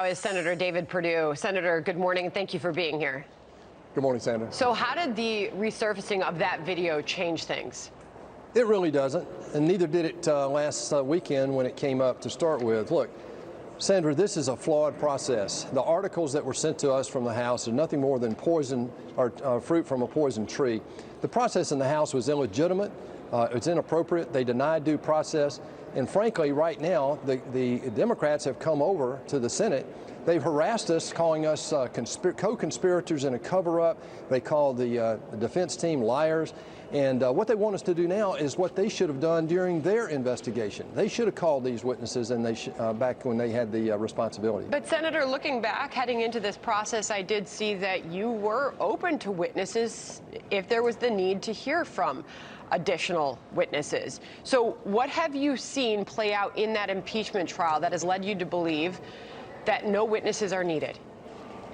is Senator David Perdue. Senator, good morning, and thank you for being here. Good morning, Sandra. So how did the resurfacing of that video change things? It really doesn't, and neither did it last weekend when it came up to start with. Look, Sandra, this is a flawed process. The articles that were sent to us from the House are nothing more than poison or fruit from a poisoned tree. The process in the House was illegitimate. It's inappropriate. They denied due process. And frankly, right now, the Democrats have come over to the Senate. They've harassed us, calling us co-conspirators in a cover-up. They call the defense team liars. And what they want us to do now is what they should have done during their investigation. They should have called these witnesses and back when they had the responsibility. But Senator, looking back, heading into this process, I did see that you were open to witnesses if there was the need to hear from additional witnesses. So what have you seen play out in that impeachment trial that has led you to believe that no witnesses are needed?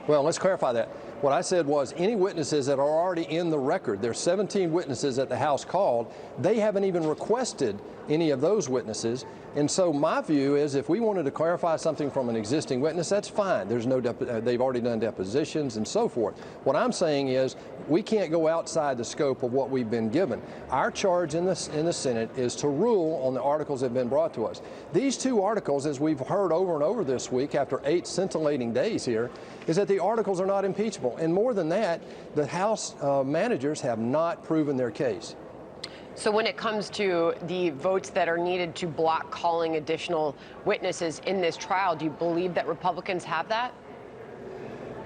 Well, let's clarify that. What I said was any witnesses that are already in the record, there's 17 witnesses that the House called, they haven't even requested any of those witnesses. And so my view is if we wanted to clarify something from an existing witness, that's fine. There's no they've already done depositions and so forth. What I'm saying is we can't go outside the scope of what we've been given. Our charge in the Senate is to rule on the articles that have been brought to us. These two articles, as we've heard over and over this week after 8 scintillating days here, is that the articles are not impeachable. And more than that, the House managers have not proven their case. So when it comes to the votes that are needed to block calling additional witnesses in this trial, do you believe that Republicans have that?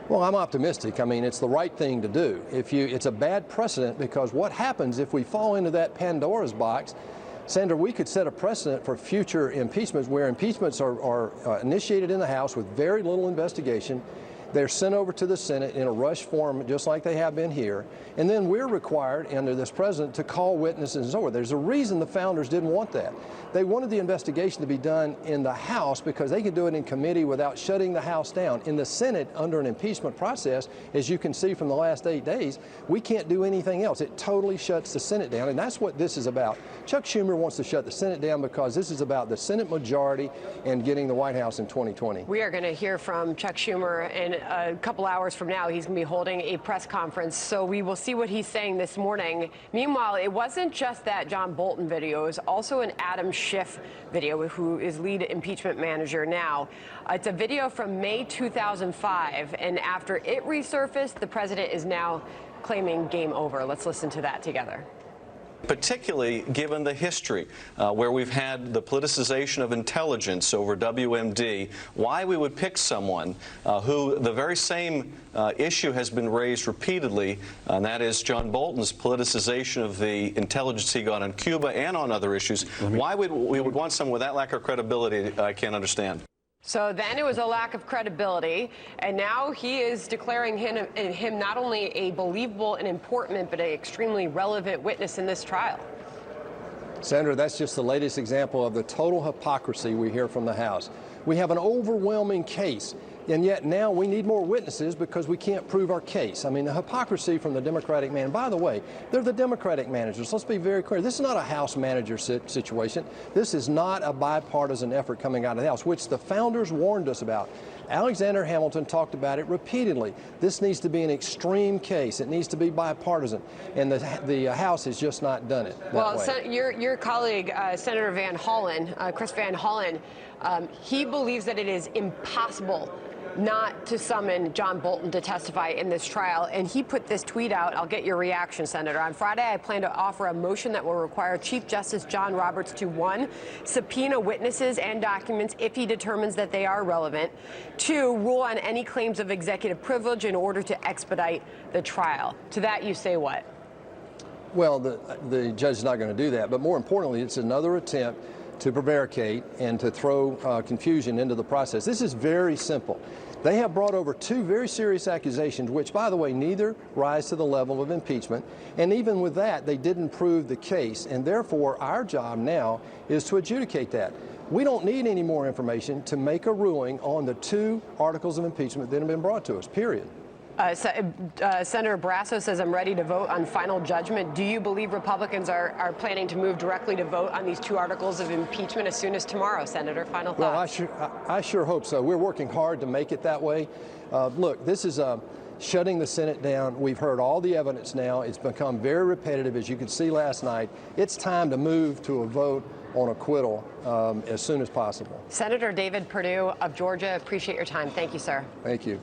Well, I'm optimistic. I mean, it's the right thing to do. It's a bad precedent because what happens if we fall into that Pandora's box, Sandra, we could set a precedent for future impeachments where impeachments are initiated in the House with very little investigation. They're sent over to the Senate in a rush form, just like they have been here. And then we're required, under this president, to call witnesses and so forth. There's a reason the founders didn't want that. They wanted the investigation to be done in the House because they could do it in committee without shutting the House down. In the Senate, under an impeachment process, as you can see from the last 8 days, we can't do anything else. It totally shuts the Senate down, and that's what this is about. Chuck Schumer wants to shut the Senate down because this is about the Senate majority and getting the White House in 2020. We are going to hear from Chuck Schumer in a couple hours from now. He's going to be holding a press conference, so we will see what he's saying this morning. Meanwhile, it wasn't just that John Bolton video. It was also an Adam Schiff video, who is lead impeachment manager now. It's a video from May 2005, and after it resurfaced, the president is now claiming game over. Let's listen to that together. Particularly given the history where we've had the politicization of intelligence over WMD, why we would pick someone who the very same issue has been raised repeatedly, and that is John Bolton's politicization of the intelligence he got on Cuba and on other issues. Why would we want someone with that lack of credibility? I can't understand. So then it was a lack of credibility, and now he is declaring him not only a believable and important, but an extremely relevant witness in this trial. Senator, that's just the latest example of the total hypocrisy we hear from the House. We have an overwhelming case, and yet now we need more witnesses because we can't prove our case. I mean, the hypocrisy from the Democratic man. By the way, they're the Democratic managers. Let's be very clear. This is not a House manager situation. This is not a bipartisan effort coming out of the House, which the founders warned us about. Alexander Hamilton talked about it repeatedly. This needs to be an extreme case. It needs to be bipartisan, and the House has just not done it that way. Your colleague, Senator Van Hollen, Chris Van Hollen, he believes that it is impossible not to summon John Bolton to testify in this trial. And he put this tweet out. I'll get your reaction, Senator. On Friday, I plan to offer a motion that will require Chief Justice John Roberts to, 1, subpoena witnesses and documents if he determines that they are relevant, 2, rule on any claims of executive privilege in order to expedite the trial. To that, you say what? Well, the judge is not going to do that. But more importantly, it's another attempt to prevaricate and to throw confusion into the process. This is very simple. They have brought over 2 very serious accusations, which, by the way, neither rise to the level of impeachment. And even with that, they didn't prove the case. And therefore, our job now is to adjudicate that. We don't need any more information to make a ruling on the 2 articles of impeachment that have been brought to us, period. Senator Barrasso says, I'm ready to vote on final judgment. Do you believe Republicans are planning to move directly to vote on these 2 articles of impeachment as soon as tomorrow, Senator? Final thoughts? Well, I sure hope so. We're working hard to make it that way. Look, this is shutting the Senate down. We've heard all the evidence now. It's become very repetitive, as you could see last night. It's time to move to a vote on acquittal as soon as possible. Senator David Perdue of Georgia, appreciate your time. Thank you, sir. Thank you.